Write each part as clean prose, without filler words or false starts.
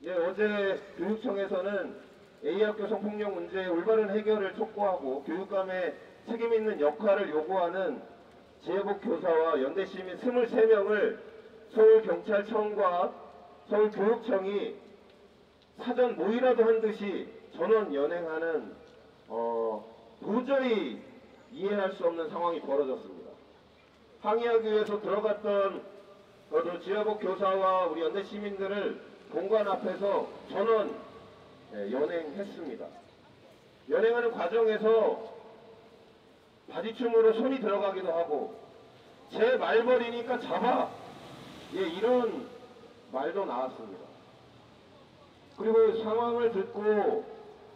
예, 어제 교육청에서는 A학교 성폭력 문제의 올바른 해결을 촉구하고 교육감의 책임있는 역할을 요구하는 지혜복 교사와 연대시민 23명을 서울경찰청과 서울교육청이 사전 모의라도 한 듯이 전원 연행하는 도저히 이해할 수 없는 상황이 벌어졌습니다. 항의하기 위해서 들어갔던 지혜복 교사와 우리 연대시민들을 본관 앞에서 전원 연행했습니다. 연행하는 과정에서 바지춤으로 손이 들어가기도 하고 제 말벌이니까 잡아! 이런 말도 나왔습니다. 그리고 상황을 듣고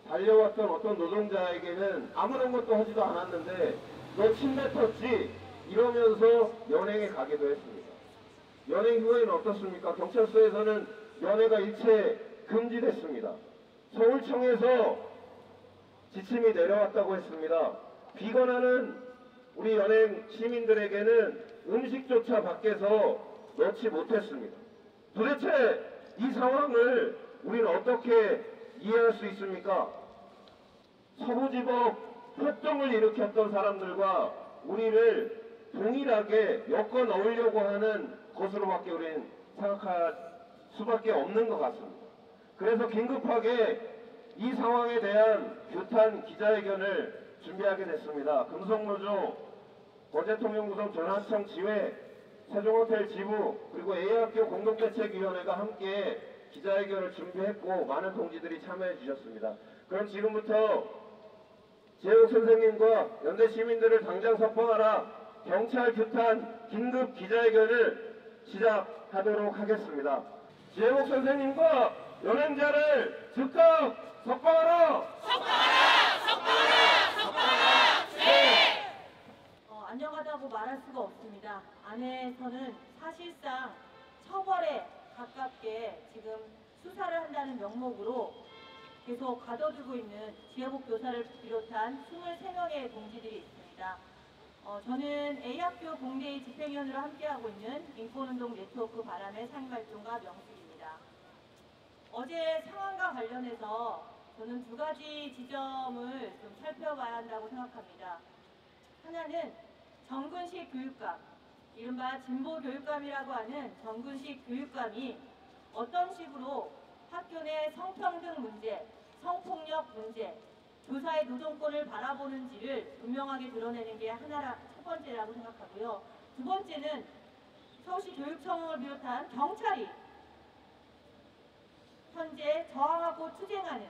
달려왔던 어떤 노동자에게는 아무런 것도 하지도 않았는데 너 침 뱉었지? 이러면서 연행에 가기도 했습니다. 연행 후에는 어떻습니까? 경찰서에서는 연행가 일체 금지됐습니다. 서울청에서 지침이 내려왔다고 했습니다. 비건하는 우리 연행 시민들에게는 음식조차 밖에서 넣지 못했습니다. 도대체 이 상황을 우리는 어떻게 이해할 수 있습니까? 서부지법 폭동을 일으켰던 사람들과 우리를 동일하게 엮어 넣으려고 하는 것으로밖에 우리는 생각할 수밖에 없는 것 같습니다. 그래서 긴급하게 이 상황에 대한 규탄 기자회견을 준비하게 됐습니다. 금속노조, 거제통영구청 전하청 지회, 세종호텔 지부, 그리고 A학교 공동대책위원회가 함께 기자회견을 준비했고 많은 동지들이 참여해 주셨습니다. 그럼 지금부터 지혜복 선생님과 연대 시민들을 당장 석방하라 경찰 규탄 긴급 기자회견을 시작하도록 하겠습니다. 지혜복 선생님과 연행자를 즉각 석방하라! 석방하라! 석방하라! 석방하라! 네! 안녕하다고 말할 수가 없습니다. 안에서는 사실상 처벌에 가깝게 지금 수사를 한다는 명목으로 계속 가둬두고 있는 지혜복 교사를 비롯한 23명의 동지들이 있습니다. 저는 A학교 공대의 집행위원으로 함께하고 있는 인권운동 네트워크 바람의 상임활동가 명숙입니다. 어제 상황과 관련해서 저는 두 가지 지점을 좀 살펴봐야 한다고 생각합니다. 하나는 정근식 교육감, 이른바 진보교육감이라고 하는 정근식 교육감이 어떤 식으로 학교 내 성평등 문제, 성폭력 문제, 교사의 노동권을 바라보는지를 분명하게 드러내는 게 첫 번째라고 생각하고요. 두 번째는 서울시 교육청을 비롯한 경찰이 현재 저항하고 투쟁하는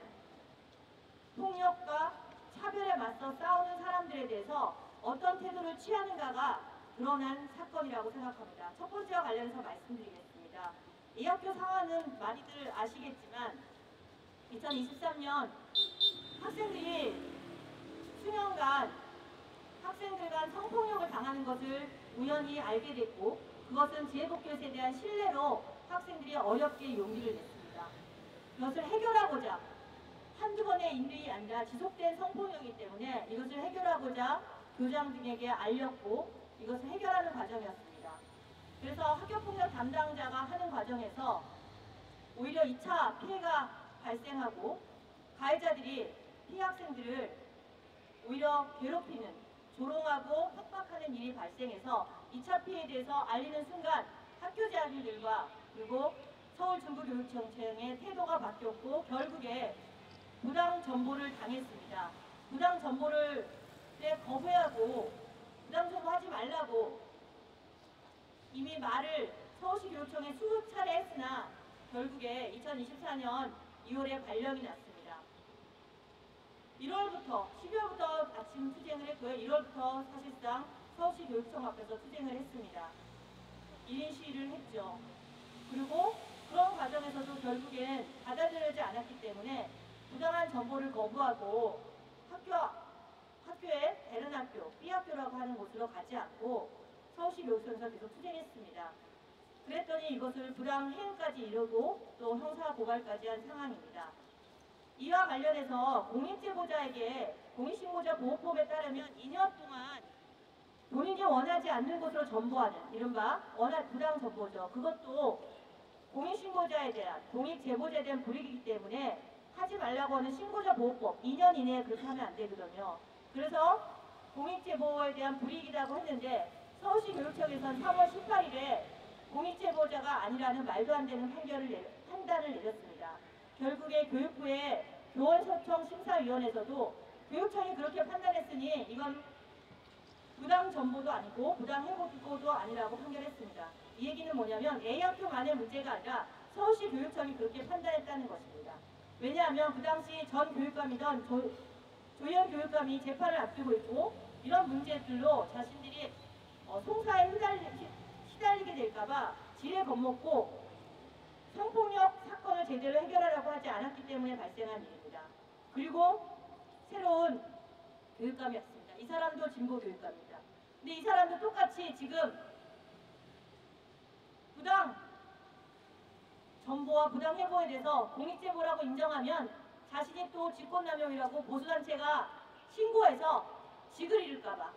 폭력과 차별에 맞서 싸우는 사람들에 대해서 어떤 태도를 취하는가가 드러난 사건이라고 생각합니다. 첫 번째와 관련해서 말씀드리겠습니다. 이 학교 상황은 많이들 아시겠지만 2023년 학생들이 수년간 학생들 간 성폭력을 당하는 것을 우연히 알게 됐고 그것은 지혜복 교사에 대한 신뢰로 학생들이 어렵게 용기를 냈습니다. 이것을 해결하고자 한두 번의 일이 아니라 지속된 성폭력이기 때문에 이것을 해결하고자 교장 등에게 알렸고 이것을 해결하는 과정이었습니다. 그래서 학교폭력 담당자가 하는 과정에서 오히려 2차 피해가 발생하고 가해자들이 피해 학생들을 오히려 괴롭히는, 조롱하고 협박하는 일이 발생해서 2차 피해에 대해서 알리는 순간 학교장들과 그리고 서울중부교육청의 태도가 바뀌었고 결국에 부당 전보를 당했습니다. 부당 전보를 거부하고 부당 전보하지 말라고 이미 말을 서울시 교육청에 수차례 했으나 결국에 2024년 2월에 발령이 났습니다. 1월부터 12월부터 아침 투쟁을 했고요. 1월부터 사실상 서울시 교육청 앞에서 투쟁을 했습니다. 1인 시위를 했죠. 그리고 그런 과정에서도 결국엔 받아들여지지 않았기 때문에 부당한 정보를 거부하고 학교에 다른 학교, B학교라고 하는 곳으로 가지 않고 서울시 교육청에서 계속 투쟁했습니다. 그랬더니 이것을 부당 해임까지 이르고 또 형사 고발까지 한 상황입니다. 이와 관련해서 공인제보자에게 공인신고자 보호법에 따르면 2년 동안 본인이 원하지 않는 곳으로 전보하는 이른바 부당 전보죠. 그것도 공익신고자에 대한 공익제보자에 대한 불이익이기 때문에 하지 말라고 하는 신고자 보호법 2년 이내에 그렇게 하면 안 되거든요. 그래서 공익제보에 대한 불이익이라고 했는데 서울시 교육청에서는 3월 18일에 공익제보자가 아니라는 말도 안 되는 판단을 내렸습니다. 결국에 교육부의 교원소통심사위원회에서도 교육청이 그렇게 판단했으니 이건 부당 정보도 아니고 부당 해고도 아니라고 판결했습니다. 이 얘기는 뭐냐면 A학교만의 문제가 아니라 서울시 교육청이 그렇게 판단했다는 것입니다. 왜냐하면 그 당시 전 교육감이던 조희연 교육감이 재판을 앞두고 있고 이런 문제들로 자신들이 송사에 시달리게 될까봐 지레 겁먹고 성폭력 사건을 제대로 해결하려고 하지 않았기 때문에 발생한 일입니다. 그리고 새로운 교육감이었습니다. 이 사람도 진보 교육감입니다. 근데 이 사람도 똑같이 지금 부당 정보와 부당 해고에 대해서 공익제보라고 인정하면 자신이 또 직권남용이라고 보수단체가 신고해서 직을 잃을까봐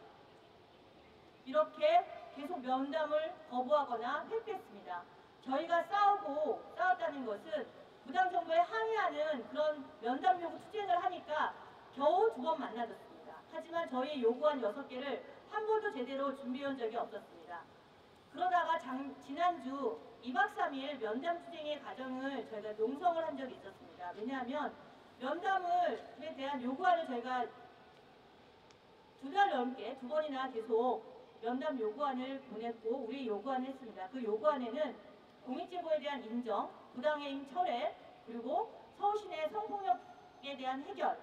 이렇게 계속 면담을 거부하거나 회피했습니다. 저희가 싸웠다는 것은 부당정보에 항의하는 그런 면담 요구 투쟁을 하니까 겨우 2번 만나졌습니다. 하지만 저희 요구한 6개를 한 번도 제대로 준비해온 적이 없었습니다. 그러다가 지난주 2박 3일 면담 투쟁의 과정을 저희가 농성을 한 적이 있었습니다. 왜냐하면 면담에 대한 요구안을 저희가 2달 넘게 2번이나 계속 면담 요구안을 보냈고 우리 요구안을 했습니다. 그 요구안에는 공익제보에 대한 인정, 부당해임 철회, 그리고 서울시내 성폭력에 대한 해결을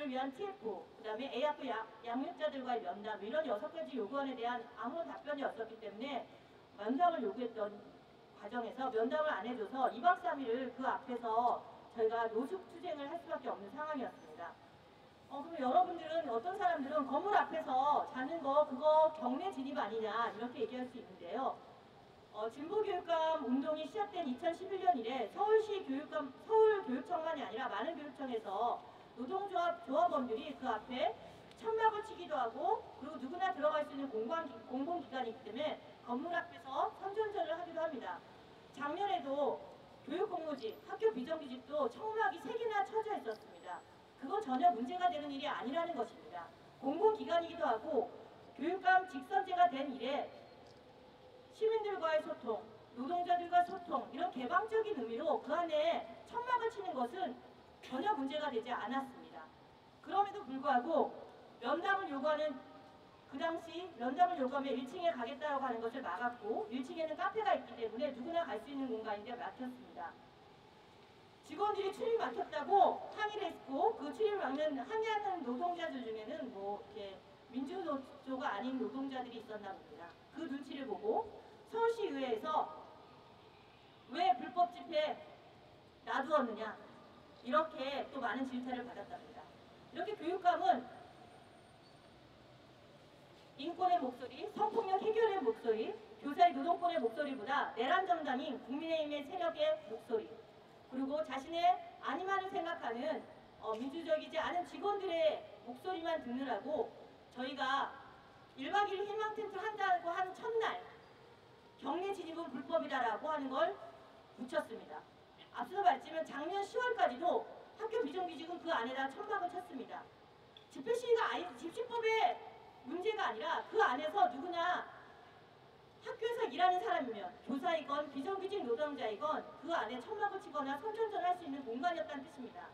위한 TF, 그 다음에 A학교 양육자들과의 면담 이런 6가지 요구안에 대한 아무런 답변이 없었기 때문에 면담을 요구했던 과정에서 면담을 안 해줘서 2박 3일을 그 앞에서 저희가 노숙 투쟁을 할 수밖에 없는 상황이었습니다. 그럼 여러분들은 어떤 사람들은 건물 앞에서 자는 거 그거 경례 진입 아니냐 이렇게 얘기할 수 있는데요. 진보교육감 운동이 시작된 2011년 이래 서울교육청만이 아니라 많은 교육청에서 노동조합원들이 그 앞에 천막을 치기도 하고 그리고 누구나 들어갈 수 있는 공공기관이기 때문에 건물 앞에서 선전전을 하기도 합니다. 작년에도 교육공무직, 학교 비정규직도 천막이 3개나 쳐져 있었습니다. 그건 전혀 문제가 되는 일이 아니라는 것입니다. 공공기관이기도 하고 교육감 직선제가 된 이래 시민들과의 소통, 노동자들과 소통 이런 개방적인 의미로 그 안에 천막을 치는 것은 전혀 문제가 되지 않았습니다. 그럼에도 불구하고 면담을 요구하면 1층에 가겠다고 하는 것을 막았고 1층에는 카페가 있기 때문에 누구나 갈 수 있는 공간인데 막혔습니다. 직원들이 출입 막혔다고 항의를 했고 그 출입을 막는 항의하는 노동자들 중에는 이렇게 민주노조가 아닌 노동자들이 있었나 봅니다. 그 눈치를 보고 서울시의회에서 왜 불법 집회 놔두었느냐 이렇게 또 많은 질타를 받았답니다. 이렇게 교육감은 인권의 목소리, 성폭력 해결의 목소리, 교사의 노동권의 목소리보다 내란 정당인 국민의힘의 세력의 목소리 그리고 자신의 안위만을 생각하는 민주적이지 않은 직원들의 목소리만 듣느라고 저희가 1박 2일 희망 텐트 한다고 한 첫날 경례 진입은 불법이다라고 하는 걸 붙였습니다. 앞서 말했지만 작년 10월까지도 학교 비정규직은 그 안에다 천막을 쳤습니다. 집회 시위가 집시법의 문제가 아니라 그 안에서 누구나 학교에서 일하는 사람이면 교사이건 비정규직 노동자이건 그 안에 천막을 치거나 선전전을 할 수 있는 공간이었다는 뜻입니다.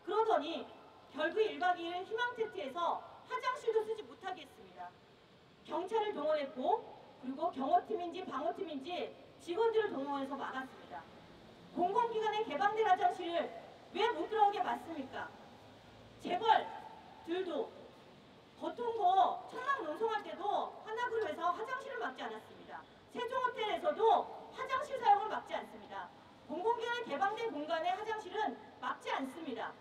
그러더니 결국 1박 2일 희망텐트에서 화장실도 쓰지 못하게 했습니다. 경찰을 동원했고 그리고 경호팀인지 방호팀인지 직원들을 동원해서 막았습니다. 공공기관에 개방된 화장실을 왜 못 들어오게 막습니까? 재벌들도 보통고 천막 농성할 때도 하나그룹에서 화장실을 막지 않았습니다. 세종호텔에서도 화장실 사용을 막지 않습니다. 공공기관에 개방된 공간의 화장실은 막지 않습니다.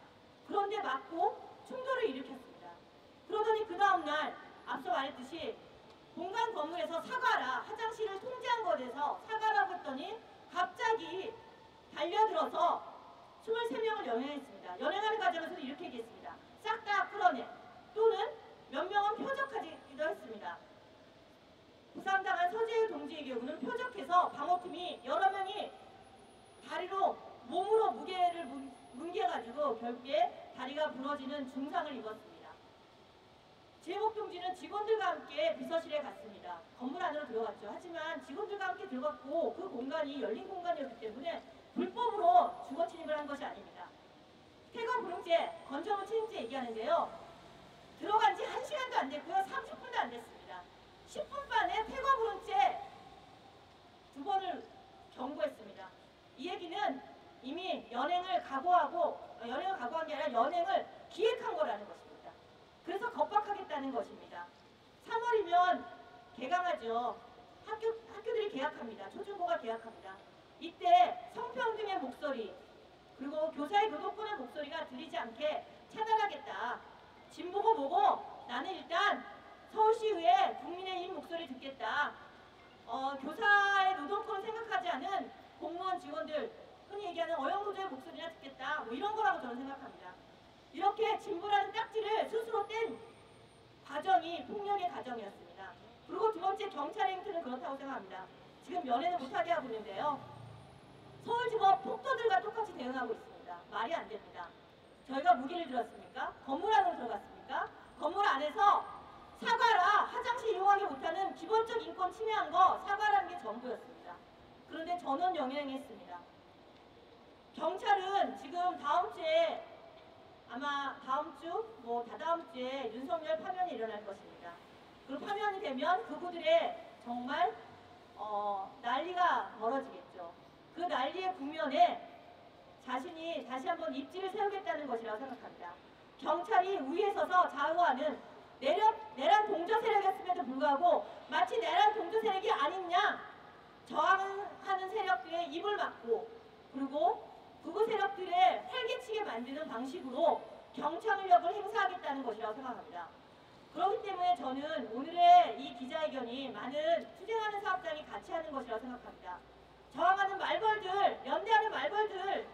그런데 막고 충돌을 일으켰습니다. 그러더니 그 다음날 앞서 말했듯이 공간 건물에서 사과라 화장실을 통제한 것에서 사과라고 했더니 갑자기 달려들어서 23명을 연행했습니다. 연행하는 과정에서도 이렇게 얘기했습니다. 싹 다 끌어내 또는 몇 명은 표적하기도 했습니다. 부상당한 서재희 동지의 경우는 표적해서 방어팀이 여러 명이 다리로 몸으로 무게를 뭉개가지고 결국에 다리가 부러지는 중상을 입었습니다. 지혜복 동지는 직원들과 함께 비서실에 갔습니다. 건물 안으로 들어갔죠. 하지만 직원들과 함께 들어갔고 그 공간이 열린 공간이었기 때문에 불법으로 주거 침입을 한 것이 아닙니다. 태거 불응죄, 건전무 침입죄 얘기하는데요. 들어간 지 1시간도 안 됐고요. 30분도 안 됐습니다. 10분 만에 태거 불응죄 2번을 경고했습니다. 이 얘기는 이미 연행을 각오한 게 아니라 연행을 기획한 거라는 것입니다. 그래서 겁박하겠다는 것입니다. 3월이면 개강하죠. 학교들이 개학합니다. 초중고가 개학합니다. 이때 성평등의 목소리 그리고 교사의 노동권의 목소리가 들리지 않게 차단하겠다. 진보고 뭐고 나는 일단 서울시의회 국민의힘 목소리 듣겠다. 교사의 노동권을 생각하지 않은 공무원 직원들 흔히 얘기하는 어영노조의 목소리나 듣겠다. 뭐 이런 거라고 저는 생각합니다. 이렇게 진보라는 딱지를 스스로 뗀 과정이 폭력의 과정이었습니다. 그리고 두 번째 경찰의 행태는 그렇다고 생각합니다. 지금 면회는 못하게 하고 있는데요. 서울지법 폭도들과 똑같이 대응하고 있습니다. 말이 안 됩니다. 저희가 무기를 들었습니까? 건물 안으로 들어갔습니까? 건물 안에서 사과라 화장실 이용하기 못하는 기본적 인권 침해한 거 사과라는 게 전부였습니다. 그런데 전원 영행했습니다. 경찰은 지금 다음 주에 아마 다음 주, 다다음 주에 윤석열 파면이 일어날 것입니다. 그 파면이 되면 그분들의 정말 난리가 벌어지겠죠. 그 난리의 국면에 자신이 다시 한번 입지를 세우겠다는 것이라고 생각합니다. 경찰이 위에 서서 좌우하는 내란 동조 세력이었음에도 불구하고 마치 내란 동조 세력이 아니냐 저항하는 세력들의 입을 막고 그리고 극우 세력들의 활개치게 만드는 방식으로 경찰력을 행사하겠다는 것이라고 생각합니다. 그렇기 때문에 저는 오늘의 이 기자회견이 많은 투쟁하는 사업장이 같이 하는 것이라고 생각합니다. 저항하는 말벌들, 연대하는 말벌들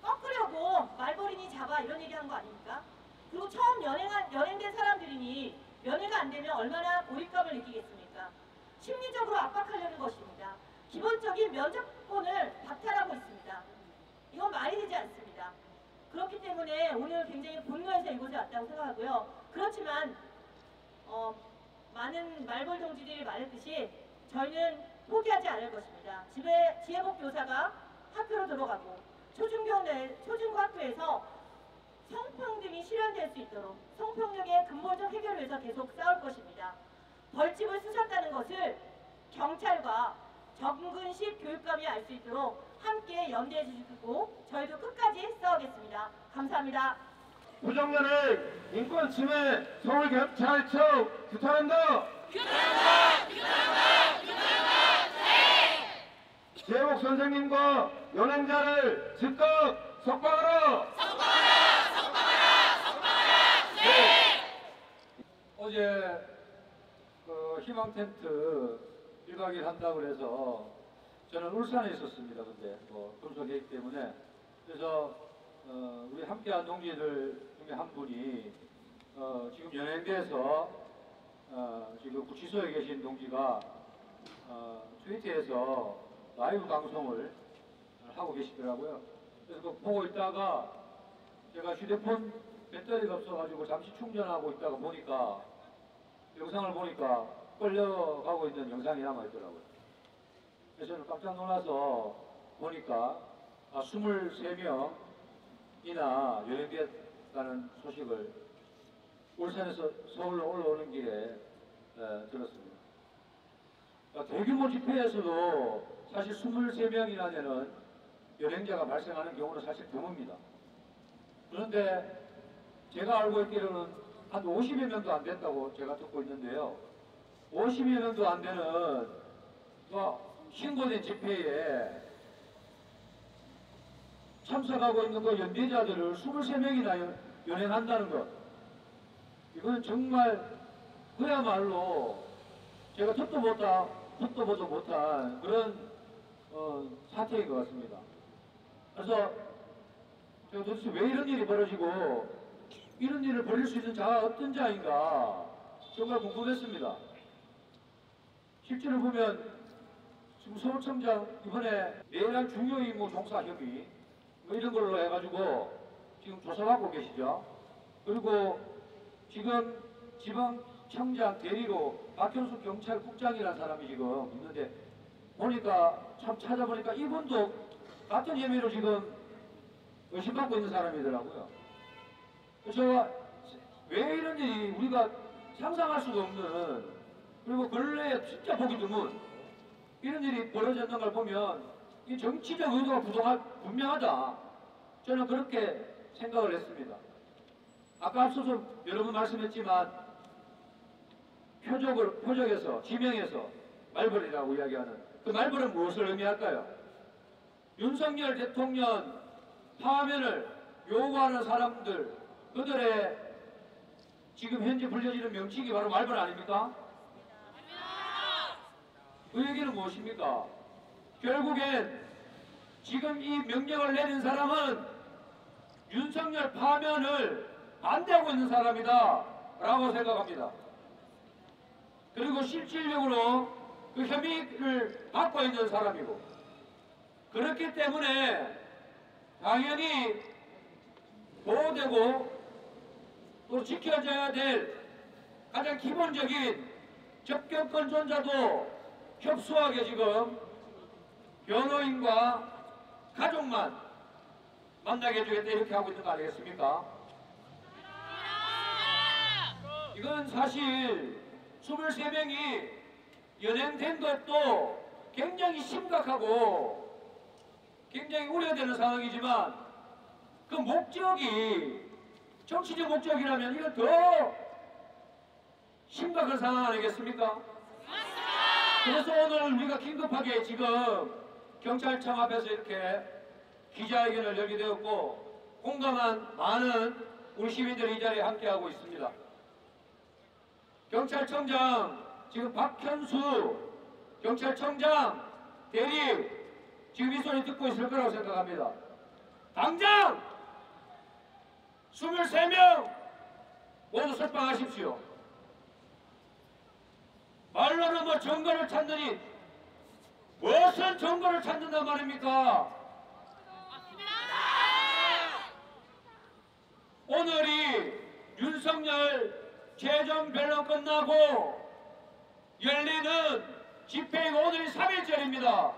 꺾으려고 말벌이니 잡아 이런 얘기한 거 아닙니까? 그리고 처음 연행된 사람들이니 연애가 안 되면 얼마나 고립감을 느끼겠습니까? 심리적으로 압박하려는 것입니다. 기본적인 면접권을 박탈하고 있습니다. 이건 말이 되지 않습니다. 그렇기 때문에 오늘 굉장히 분노해서 이곳에 왔다고 생각하고요. 그렇지만 많은 말벌 동지들이 말했듯이 저희는 포기하지 않을 것입니다. 지혜복 교사가 학교로 들어가고 초중고 학교에서 성평등이 실현될 수 있도록 성폭력의 근본적 해결을 위해서 계속 싸울 것입니다. 벌집을 쓰셨다는 것을 경찰과 정근식 교육감이 알 수 있도록 함께 연대해 주시고 저희도 끝까지 싸우겠습니다. 감사합니다. 부정연행, 인권 침해, 서울경찰청 규탄한다. 지혜복 선생님과 연행자를 즉각 석방하라. 어제 희망 텐트 1박 2일 한다고 그래서 저는 울산에 있었습니다. 근데 금속이기 때문에 그래서 우리 함께한 동지들 중에 한 분이 지금 연행돼서 지금 구치소에 계신 동지가 트위터에서 라이브 방송을 하고 계시더라고요. 그래서 그거 보고 있다가 제가 휴대폰 배터리가 없어가지고 잠시 충전하고 있다가 보니까 영상을 보니까 끌려가고 있는 영상이 남아있더라고요. 그래서 저는 깜짝 놀라서 보니까 23명이나 연행됐다는 소식을 울산에서 서울로 올라오는 길에 들었습니다. 대규모 집회에서도 사실 23명이나 연행자가 발생하는 경우는 사실 드뭅니다. 그런데 제가 알고 있기로는 한 50여 명도 안 됐다고 제가 듣고 있는데요. 50여 명도 안 되는 신고된 집회에 참석하고 있는 그 연대자들을 23명이나 연행한다는 것, 이건 정말 그야말로 제가 듣도 보도 못한 그런 사태인 것 같습니다. 그래서 제가 도대체 왜 이런 일이 벌어지고 이런 일을 벌일 수 있는 자가 어떤 자인가 정말 궁금했습니다. 실제로 보면 지금 서울청장 이번에 내란 중요 임무 종사 협의 뭐 이런 걸로 해가지고 지금 조사받고 계시죠. 그리고 지금 지방청장 대리로 박현수 경찰국장이라는 사람이 지금 있는데 보니까 참 찾아보니까 이분도 같은 혐의로 지금 의심받고 있는 사람이더라고요. 그래서 왜 이런 일이 우리가 상상할 수도 없는, 그리고 근래에 진짜 보기 드문 이런 일이 벌어졌는 걸 보면 이 정치적 의도가 분명하다, 저는 그렇게 생각을 했습니다. 아까 앞서서 여러 번 말씀했지만 표적에서 지명에서 말벌이라고 이야기하는 그 말벌은 무엇을 의미할까요? 윤석열 대통령 파면을 요구하는 사람들, 그들의 지금 현재 불려지는 명칭이 바로 말벌 아닙니까? 그 얘기는 무엇입니까? 결국엔 지금 이 명령을 내린 사람은 윤석열 파면을 반대하고 있는 사람이다 라고 생각합니다. 그리고 실질적으로 그 혐의를 받고 있는 사람이고, 그렇기 때문에 당연히 보호되고 또 지켜져야 될 가장 기본적인 접견권존자도 협소하게 지금 변호인과 가족만 만나게 해주겠다 이렇게 하고 있는 거 아니겠습니까? 이건 사실 23명이 연행된 것도 굉장히 심각하고 굉장히 우려되는 상황이지만 그 목적이 정치적 목적이라면 이건 더 심각한 상황 아니겠습니까? 그래서 오늘 우리가 긴급하게 지금 경찰청 앞에서 이렇게 기자회견을 열게 되었고, 공감한 많은 우리 시민들이 이 자리에 함께하고 있습니다. 경찰청장 지금 박현수 경찰청장 대리 지금 이 소리 듣고 있을 거라고 생각합니다. 당장 23명 모두 석방하십시오. 말로는 뭐 증거를 찾느니 무슨 증거를 찾는단 말입니까? 오늘이 윤석열 최종 변론 끝나고 열리는 집회이고 오늘이 3일절입니다.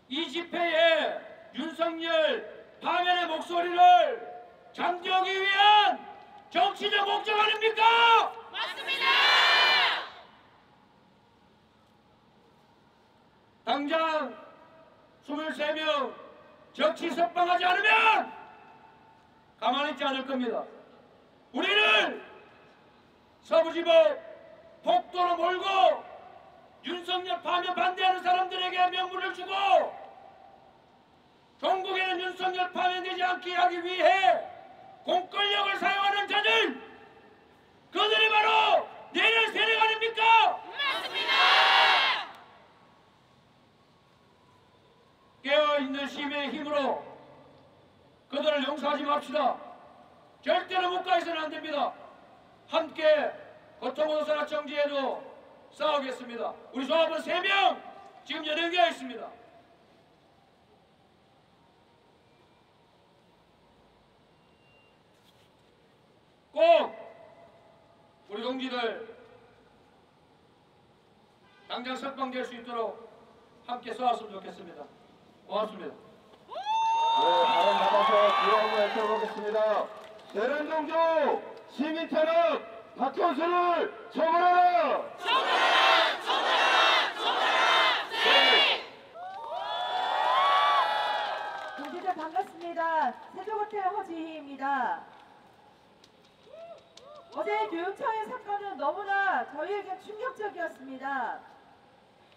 이 집회에 윤석열 파면의 목소리를 잠재우기 위한 정치적 목적 아닙니까? 맞습니다. 당장 23명 적시 석방하지 않으면 가만히 있지 않을 겁니다. 우리는 서부지법 폭도로 몰고 윤석열 파면 반대하는 사람들에게 명분을 주고 전국에는 윤석열 파면되지 않게 하기 위해 공권력을 사용하는 자들, 그들이 바로 내년 세력 아닙니까? 맞습니다. 깨어있는 시민의 힘으로 그들을 용서하지 맙시다. 절대로 못 가있어는 안 됩니다. 함께 고통노사나 정지에도 싸우겠습니다. 우리 조합은 3명 지금 연행되어 있습니다. 꼭 우리 동지들 당장 석방될 수 있도록 함께 싸웠으면 좋겠습니다. 고맙습니다. 네, 발언 받아서 기원을 해보겠습니다. 대란종족 시민 탄압 박현수를 처벌하라! 처벌하라! 처벌하라! 처벌하라! 네! 동지들 반갑습니다. 세종호텔 허지희입니다. 어제 교육청의 사건은 너무나 저희에게 충격적이었습니다.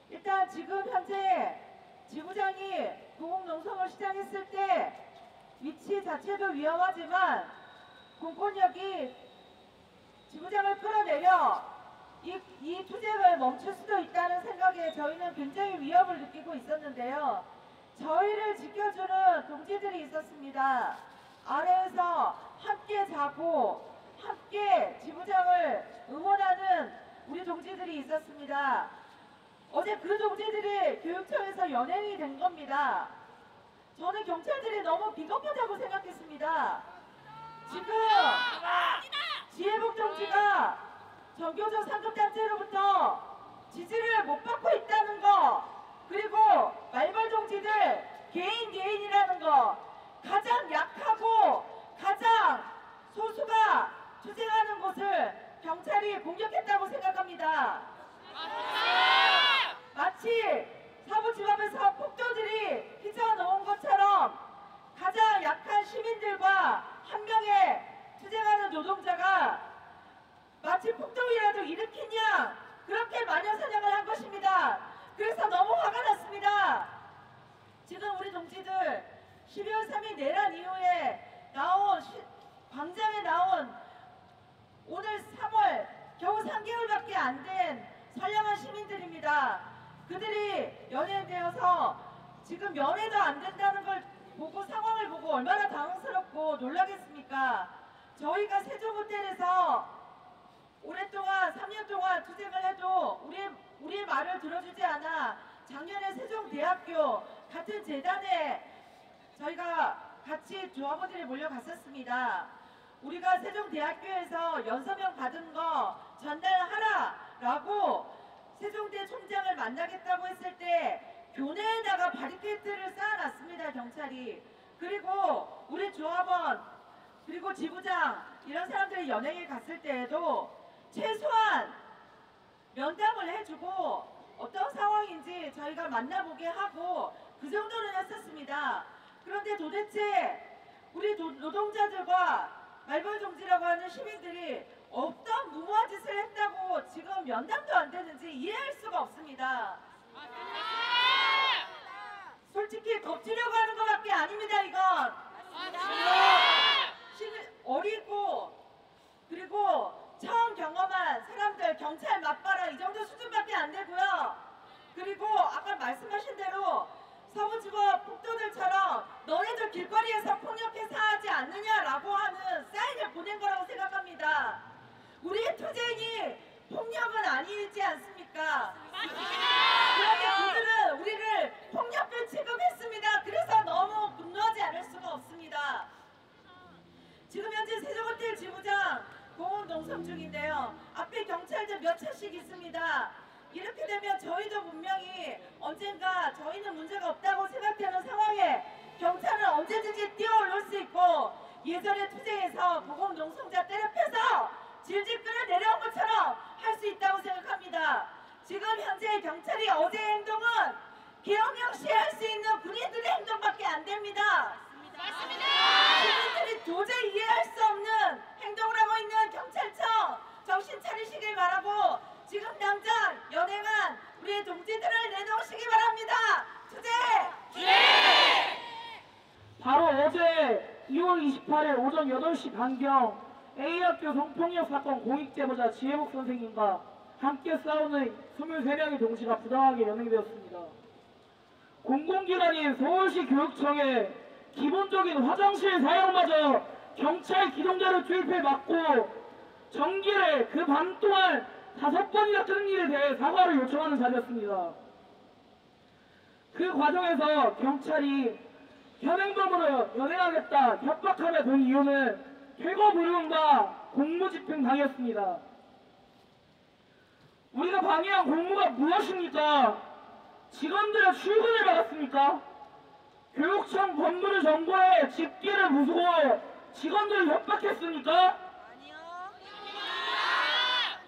일단 지금 현재 지부장이 고흥농성을 시작했을 때 위치 자체도 위험하지만 공권력이 지부장을 끌어내려 이 투쟁을 멈출 수도 있다는 생각에 저희는 굉장히 위협을 느끼고 있었는데요. 저희를 지켜주는 동지들이 있었습니다. 아래에서 함께 자고 함께 지부장을 응원하는 우리 동지들이 있었습니다. 어제 그 동지들이 교육청에서 연행이 된 겁니다. 저는 경찰들이 너무 비겁하다고 생각했습니다. 지금 지혜복 동지가 전교조 상급단체로부터 지지를 못 받고 있다는 거, 그리고 말벌 동지들 개인이라는 거, 가장 약하고 가장 소수가 투쟁하는 곳을 경찰이 공격했다고 생각합니다. 마치 사무집 앞에서 폭도들이 휘저어놓은 것처럼 가장 약한 시민들과 한 명의 투쟁하는 노동자가 마치 폭동이라도 일으킨 양 그렇게 마녀사냥을 한 것입니다. 그래서 너무 화가 났습니다. 지금 우리 동지들 12월 3일 내란 이후에 광장에 나온 오늘 3월 겨우 3개월밖에 안 된 선량한 시민들입니다. 그들이 연행되어서 지금 면회도 안 된다는 걸 보고, 상황을 보고 얼마나 당황스럽고 놀라겠습니까? 저희가 세종호텔에서 오랫동안 3년 동안 투쟁을 해도 우리의 말을 들어주지 않아 작년에 세종대학교 같은 재단에 저희가 같이 조합원들이 몰려갔었습니다. 우리가 세종대학교에서 연서명 받은 거 전달하라라고 세종대 총장을 만나겠다고 했을 때 교내에다가 바리케이트를 쌓아놨습니다, 경찰이. 그리고 우리 조합원 그리고 지부장 이런 사람들이 연행에 갔을 때에도 최소한 면담을 해주고 어떤 상황인지 저희가 만나보게 하고 그 정도는 했었습니다. 그런데 도대체 우리 노동자들과 말벌동지라고 하는 시민들이 어떤 무모한 짓을 했다고 지금 면담도 안 되는지 이해할 수가 없습니다. 솔직히 겁주려고 하는 것밖에 아닙니다, 이건. 어리고 그리고 처음 경험한 사람들 경찰 맞바라 이 정도 수준밖에 안 되고요. 그리고 아까 말씀하신 대로 서부지법 폭도들처럼 너네들 길거리에서 폭력해서 하지 않느냐라고 하는 사인을 보낸 거라고 생각합니다. 우리의 투쟁이 폭력은 아니지 않습니까? 그런데 그들은 우리를 폭력을 취급했습니다. 그래서 너무 분노하지 않을 수가 없습니다. 지금 현재 세종호텔 지부장 공원 농성 중인데요. 앞에 경찰들 몇 차씩 있습니다. 이렇게 되면 저희도 분명히 언젠가 저희는 문제가 없다고 생각되는 상황에 경찰은 언제든지 뛰어올 수 있고 예전의 투쟁에서 보건 농성자 때려펴서 질질 끌어 내려온 것처럼 할 수 있다고 생각합니다. 지금 현재 경찰이 어제 행동은 계엄명시할 수 있는 군인들의 행동밖에 안 됩니다. 맞습니다. 시민들이 도저히 이해할 수 없는 행동을 하고 있는 경찰청 정신 차리시길 바라고 지금 당장 연행한 우리의 동지들을 내놓으시기 바랍니다. 투쟁! 바로 어제 2월 28일 오전 8시 반경 A학교 성폭력 사건 공익제보자 지혜복 선생님과 함께 싸우는 23명의 동지가 부당하게 연행되었습니다. 공공기관인 서울시 교육청에 기본적인 화장실 사용마저 경찰 기동자를 투입해 막고 전기를 그 밤 동안 5번이나 끄는 일에 대해 사과를 요청하는 자리였습니다. 그 과정에서 경찰이 현행범으로 연행하겠다 협박하며 든 이유는 퇴거 불이용과 공무집행 당했습니다. 우리가 방해한 공무가 무엇입니까? 직원들의 출근을 막았습니까? 교육청 법무를 정보해 집기를 부수고 직원들을 협박했습니까?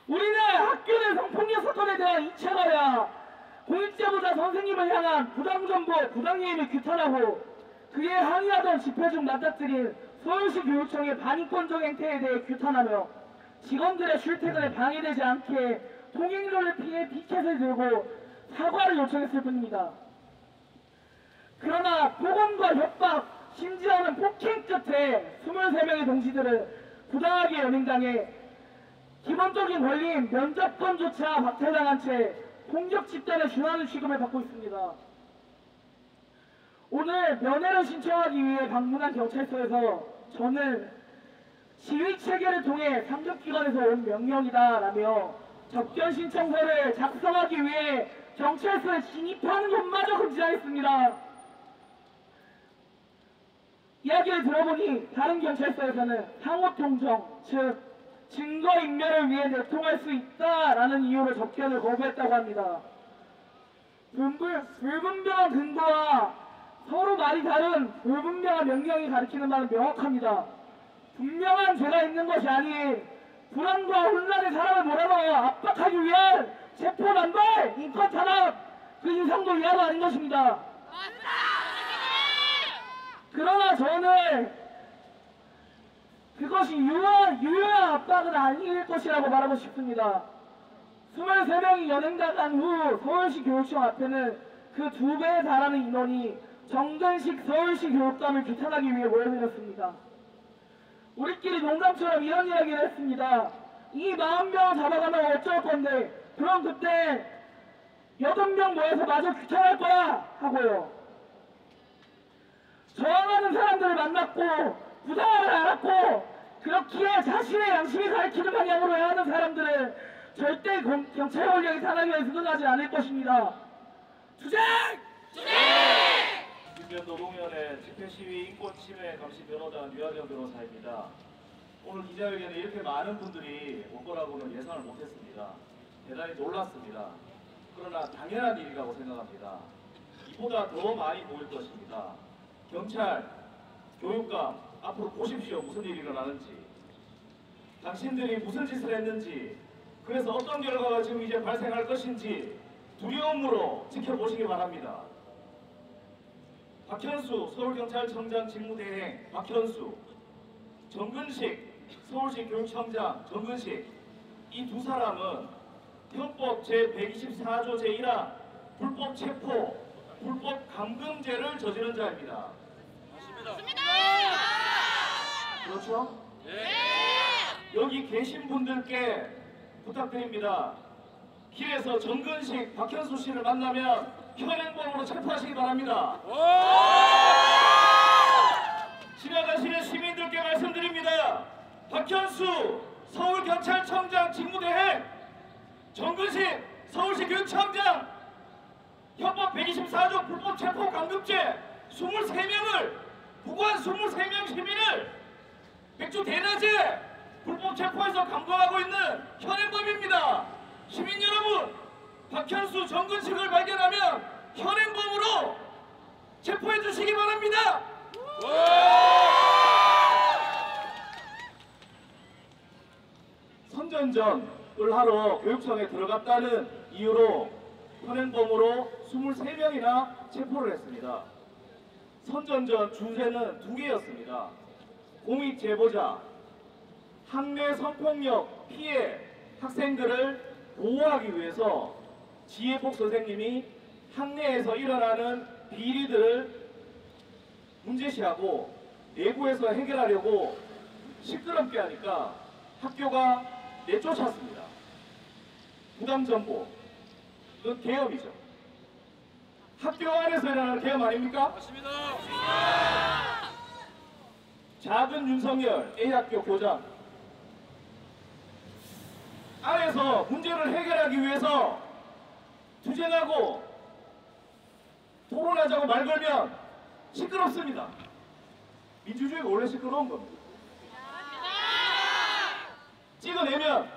우리는 학교 내 성폭력 사건에 대한 2차 가야 공익제보자 선생님을 향한 부당정보, 부당예의를 규탄하고 그에 항의하던 집회 중 맞닥뜨린 서울시 교육청의 반인권적 행태에 대해 규탄하며 직원들의 출퇴근에 방해되지 않게 통행료를 피해 피켓을 들고 사과를 요청했을 뿐입니다. 그러나 폭언과 협박, 심지어는 폭행 끝에 23명의 동지들을 부당하게 연행당해 기본적인 권리인 면접권조차 박탈당한 채 폭력 집단의 준하는 취급을 받고 있습니다. 오늘 면회를 신청하기 위해 방문한 경찰서에서 저는 지휘체계를 통해 상급기관에서 온 명령이다 라며 접견 신청서를 작성하기 위해 경찰서에 진입하는 것마저 금지하였습니다. 이야기를 들어보니 다른 경찰서에서는 상호통정, 즉 증거인멸을 위해 내통할 수 있다라는 이유로 접견을 거부했다고 합니다. 불분명한 근거와 서로 말이 다른 불분명한 명령이 가리키는 바는 명확합니다. 분명한 죄가 있는 것이 아닌 불안과 혼란의 사람을 몰아넣어 압박하기 위한 체포난발, 인권탄압, 그 이상도 이하도 아닌 것입니다. 그러나 저는 그것이 유효한 압박은 아닐 것이라고 말하고 싶습니다. 23명이 연행당한 후 서울시 교육청 앞에는 그 2배에 달하는 인원이 정근식 서울시 교육감을 규탄하기 위해 모여들었습니다. 우리끼리 농담처럼 이런 이야기를 했습니다. 이 40명을 잡아가면 어쩔 건데 그럼 그때 8명 모여서 마저 규탄할 거야 하고요. 저항하는 사람들을 만났고 부당함을 알았고 그렇기에 자신의 양심이 가리키는 방향으로 해야 하는 사람들은 절대 경찰 권력이 탄압에 승인하지 않을 것입니다. 투쟁! 유면 노동위원회 집회시위 인권침해 감시 변호단 유하경 변호사입니다. 오늘 기자회견에 이렇게 많은 분들이 올 거라고는 예상을 못했습니다. 대단히 놀랐습니다. 그러나 당연한 일이라고 생각합니다. 이보다 더 많이 보일 것입니다. 경찰, 교육감, 앞으로 보십시오. 무슨 일이 일어나는지. 당신들이 무슨 짓을 했는지, 그래서 어떤 결과가 지금 이제 발생할 것인지 두려움으로 지켜보시기 바랍니다. 박현수 서울경찰청장 직무대행 박현수, 정근식 서울시 교육청장 정근식, 이 두 사람은 형법 제124조 제1항 불법 체포, 불법 감금죄를 저지른 자입니다. 맞습니다. 그렇죠? 네. 여기 계신 분들께 부탁드립니다. 길에서 정근식, 박현수 씨를 만나면 현행범으로 체포하시기 바랍니다. 지나가시는 시민들께 말씀드립니다. 박현수 서울경찰청장 직무대행, 정근식 서울시 교육청장, 형법 124조 불법 체포 감금죄 23명을, 무고한 23명 시민을 맥주 대낮에 불법 체포해서 감금하고 있는 현행범입니다. 시민 여러분, 박현수, 정근식을 발견하면 현행범으로 체포해 주시기 바랍니다. 선전전을 하러 교육청에 들어갔다는 이유로 현행범으로 23명이나 체포를 했습니다. 선전전 주제는 2개였습니다. 공익 제보자, 학내 성폭력 피해 학생들을 보호하기 위해서 지혜복 선생님이 학내에서 일어나는 비리들을 문제시하고 내부에서 해결하려고 시끄럽게 하니까 학교가 내쫓았습니다. 부당정보, 이건 계엄이죠. 학교 안에서 일어나는 계엄 아닙니까? 맞습니다. 작은 윤석열 A학교 교장, 안에서 문제를 해결하기 위해서 투쟁하고 토론하자고 말 걸면 시끄럽습니다. 민주주의가 원래 시끄러운 겁니다. 찍어내면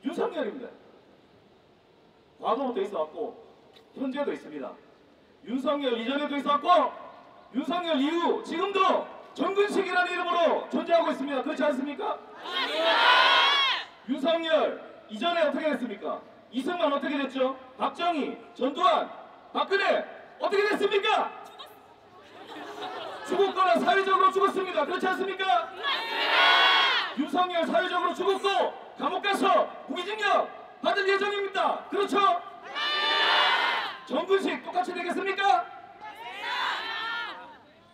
윤석열입니다. 과거부터 있어왔고 현재도 있습니다. 윤석열 이전에도 있었고 윤석열 이후 지금도 정근식이라는 이름으로 존재하고 있습니다. 그렇지 않습니까? 윤석열 이전에 어떻게 됐습니까? 이승만 어떻게 됐죠? 박정희, 전두환, 박근혜 어떻게 됐습니까? 죽었거나 사회적으로 죽었습니다. 그렇지 않습니까? 윤석열 사회적으로 죽었고 감옥 가서 무기징역 받을 예정입니다. 그렇죠? 정근식 똑같이 되겠습니까?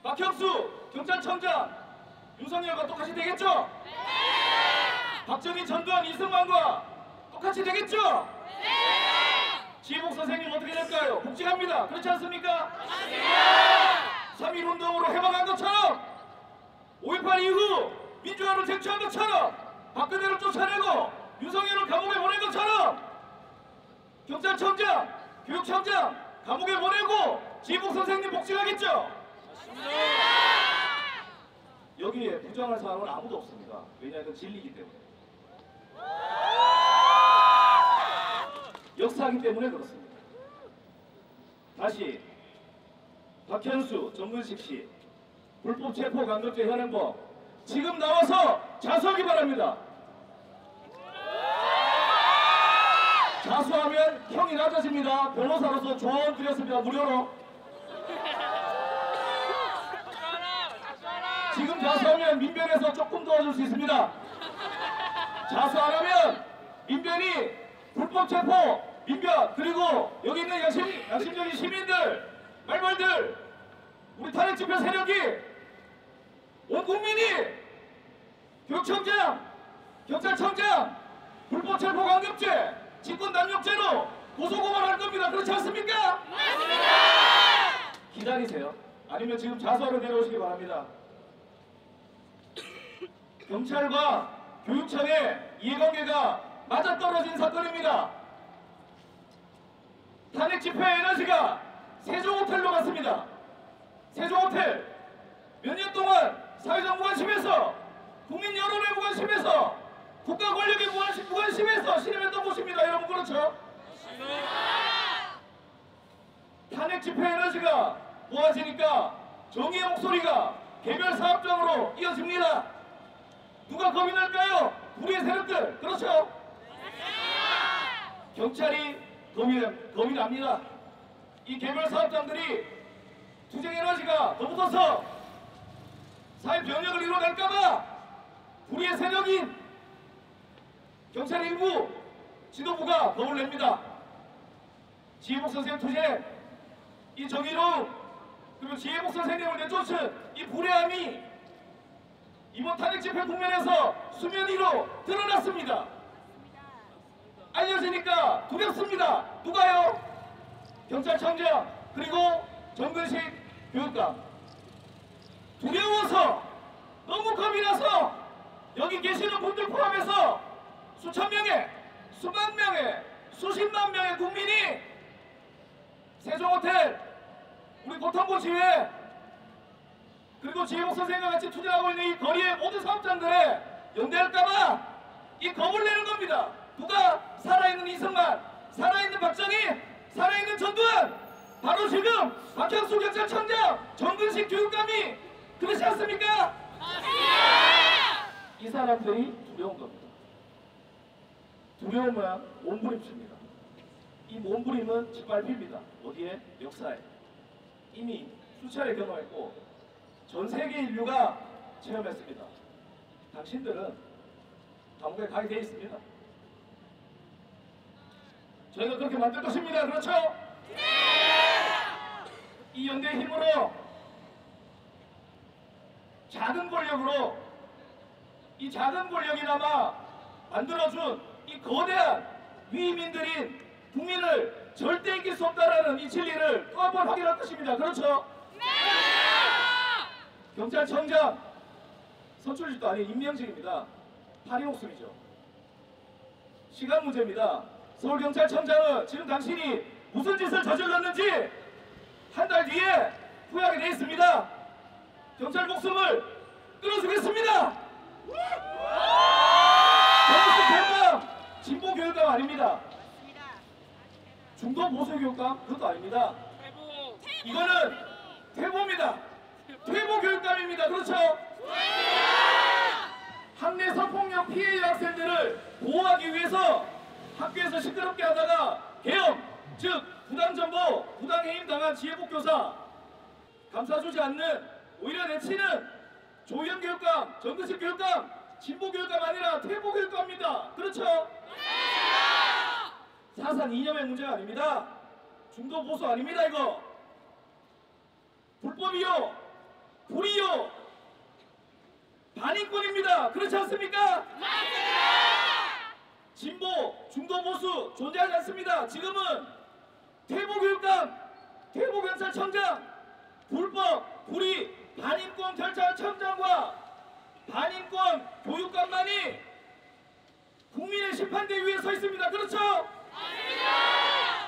박형수 경찰청장 윤석열과 똑같이 되겠죠? 박정희, 전두환, 이승만과 똑같이 되겠죠? 지혜복 선생님 어떻게 될까요? 복직합니다. 그렇지 않습니까? 3.1운동으로 해방한 것처럼 5.18 이후 민주화를 쟁취한 것처럼 박근혜를 쫓아내고 윤석열을 감옥에 보낸 것처럼 경찰청장, 교육청장 감옥에 보내고 지복 선생님 복직하겠죠? 여기에 부정할 사람은 아무도 없습니다. 왜냐하면 진리이기 때문에. 역사이기 때문에 그렇습니다. 다시 박현수, 정근식 씨 불법 체포 강력죄 현행범 지금 나와서 자수하기 바랍니다. 자수하면 형이 낮아집니다. 변호사로서 조언 드렸습니다. 무료로. 지금 자수하면 민변에서 조금 도와줄 수 있습니다. 자수 안 하면 민변이 불법 체포, 민변 그리고 여기 있는 양심적인 시민들, 말벌들, 우리 탄핵 집회 세력이 온 국민이 교육청장, 경찰청장 불법 체포 강력죄, 직권남용죄로 고소고발할 겁니다. 그렇지 않습니까? 맞습니다. 기다리세요. 아니면 지금 자수하러 내려오시기 바랍니다. 경찰과 교육청의 이해관계가 맞아떨어진 사건입니다. 탄핵 집회 에너지가 세종호텔로 갔습니다. 세종호텔 몇 년 동안 사회적 무관심에서 국민 여론의 무관심에서 국가 권력의 무관심에서 실험했던 곳입니다. 여러분 그렇죠? 탄핵 집회 에너지가 모아지니까 정의의 목소리가 개별 사업장으로 이어집니다. 누가 겁이 날까요? 우리의 세력들 그렇죠? 경찰이 겁이 납니다. 이 개별 사업장들이 투쟁 에너지가 더 붙어서 사회 병력을 이뤄낼까봐 우리의 세력인 경찰 일부 지도부가 겁을 냅니다. 지혜복 선생님 투쟁, 이 정의로움, 그리고 지혜복 선생님을 내쫓은 이 불의함이 이번 탄핵 집회 국면에서 수면 위로 드러났습니다. 알려지니까 두렵습니다. 누가요? 경찰청장 그리고 정근식 교육감. 두려워서 너무 겁이 나서 여기 계시는 분들 포함해서 수천 명의, 수만 명의, 수십만 명의 국민이 세종호텔, 우리 고통고 지회 그리고 지혜복 선생님과 같이 투쟁하고 있는 이 거리의 모든 사업장들에 연대할까봐 이 겁을 내는 겁니다. 누가? 살아있는 이승만, 살아있는 박정희, 살아있는 전두환, 바로 지금 박형수 경찰청장, 정근식 교육감이 그렇지 않습니까? 이 사람들이 두려운 겁니다. 두려움은 몸부림칩니다. 이 몸부림은 짓밟힙니다. 어디에? 역사에. 이미 수차례 경험했고 전 세계 인류가 체험했습니다. 당신들은 감옥에 가게 되어 있습니다. 저희가 그렇게 만들 것입니다. 그렇죠? 네! 이 연대의 힘으로 작은 권력으로 이 작은 권력이나마 만들어준 이 거대한 위민들인 국민을 절대 이길 수 없다라는 이 진리를 또 한 번 확인할 것입니다. 그렇죠? 네! 경찰청장 선출직도 아닌 임명직입니다. 파리 목숨이죠. 시간 문제입니다. 서울경찰청장은 지금 당신이 무슨 짓을 저질렀는지 한 달 뒤에 후회하게 되어 있습니다. 경찰 목숨을 끊어주겠습니다. 정의식 교육감, 진보 교육감 아닙니다. 중도 보수 교육감 그것도 아닙니다. 이거는 퇴보입니다. 퇴보 교육감입니다. 그렇죠? 학내 성폭력 피해 여학생들을 보호하기 위해서 학교에서 시끄럽게 하다가 계엄, 즉 부당정보, 부당해임 당한 지혜복 교사 감싸주지 않는 오히려 내치는 조희연 교육감, 정근식 교육감, 진보 교육감 아니라 퇴보 교육감입니다. 그렇죠? 사상 이념의 문제가 아닙니다. 중도 보수 아닙니다. 이거 불법이요, 불이요, 반인권입니다. 그렇지 않습니까? 진보, 중도 보수 존재하지 않습니다. 지금은 퇴보 교육감, 퇴보 경찰청장, 불법, 불의, 반인권 경찰청장과 반인권 교육감만이 국민의 심판대 위에 서 있습니다. 그렇죠?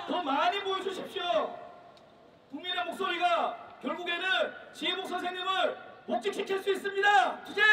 더 많이 보여주십시오. 국민의 목소리가 결국에는 지혜복 선생님을 복직시킬 수 있습니다. 투쟁!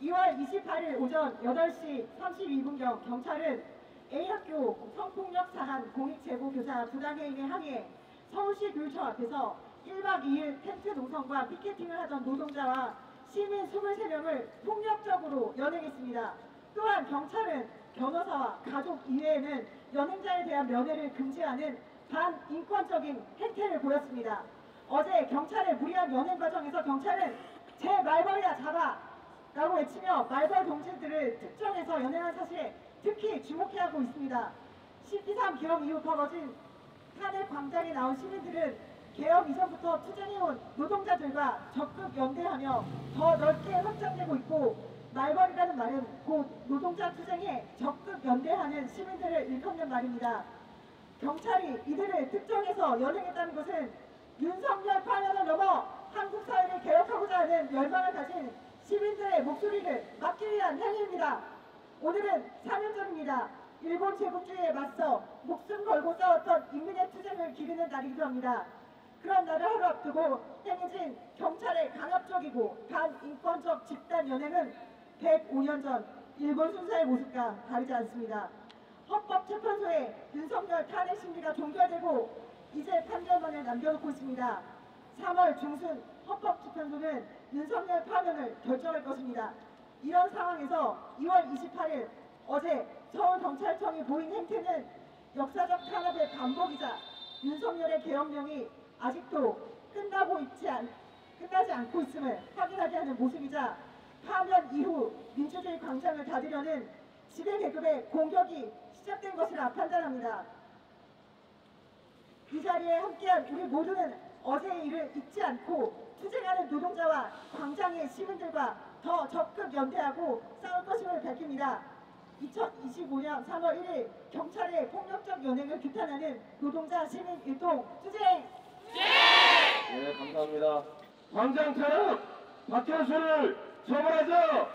2월 28일 오전 8시 32분경 경찰은 A학교 성폭력 사안 공익제보 교사 부당해임에 항의해 서울시 교육청 앞에서 1박 2일 텐트 농성과 피켓팅을 하던 노동자와 시민 23명을 폭력적으로 연행했습니다. 또한 경찰은 변호사와 가족 이외에는 연행자에 대한 면회를 금지하는 반인권적인 행태를 보였습니다. 어제 경찰의 무리한 연행 과정에서 경찰은 제 말벌이야 잡아! 라고 외치며 말벌 동지들을 특정해서 연행한 사실에 특히 주목해야 하고 있습니다. 12.3 개혁 이후 벌어진 탄핵 광장에 나온 시민들은 개혁 이전부터 투쟁해온 노동자들과 적극 연대하며 더 넓게 확장되고 있고 말벌이라는 말은 곧 노동자 투쟁에 적극 연대하는 시민들을 일컫는 말입니다. 경찰이 이들을 특정해서 연행했다는 것은 윤석열 파면을 넘어 한국 사회를 개혁하고자 하는 열망을 가진 시민들의 목소리를 막기 위한 행위입니다. 오늘은 4년 전입니다. 일본 제국주의에 맞서 목숨 걸고 싸웠던 인민의 투쟁을 기리는 날이기도 합니다. 그런 날을 하루 앞두고 행해진 경찰의 강압적이고 반인권적 집단 연행은 105년 전 일본 순사의 모습과 다르지 않습니다. 헌법재판소에 윤석열 탄핵 심리가 종결되고 이제 판결문을 남겨놓고 있습니다. 3월 중순 헌법재판소는 윤석열 파면을 결정할 것입니다. 이런 상황에서 2월 28일 어제 서울경찰청이 보인 행태는 역사적 탄압의 반복이자 윤석열의 계엄령이 아직도 끝나지 않고 있음을 확인하게 하는 모습이자 파면 이후 민주주의 광장을 닫으려는 지배계급의 공격이 시작된 것이라 판단합니다. 이 자리에 함께한 우리 모두는 어제의 일을 잊지 않고 투쟁하는 노동자와 광장의 시민들과 더 적극 연대하고 싸울 것임을 밝힙니다. 2025년 3월 1일 경찰의 폭력적 연행을 규탄하는 노동자 시민 일동 투쟁! 네, 감사합니다. 광장 탄압 박현수를 처벌하자!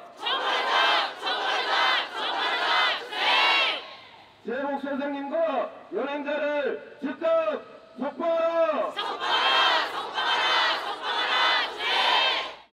제복 선생님과 연행자를 즉각 석방하라!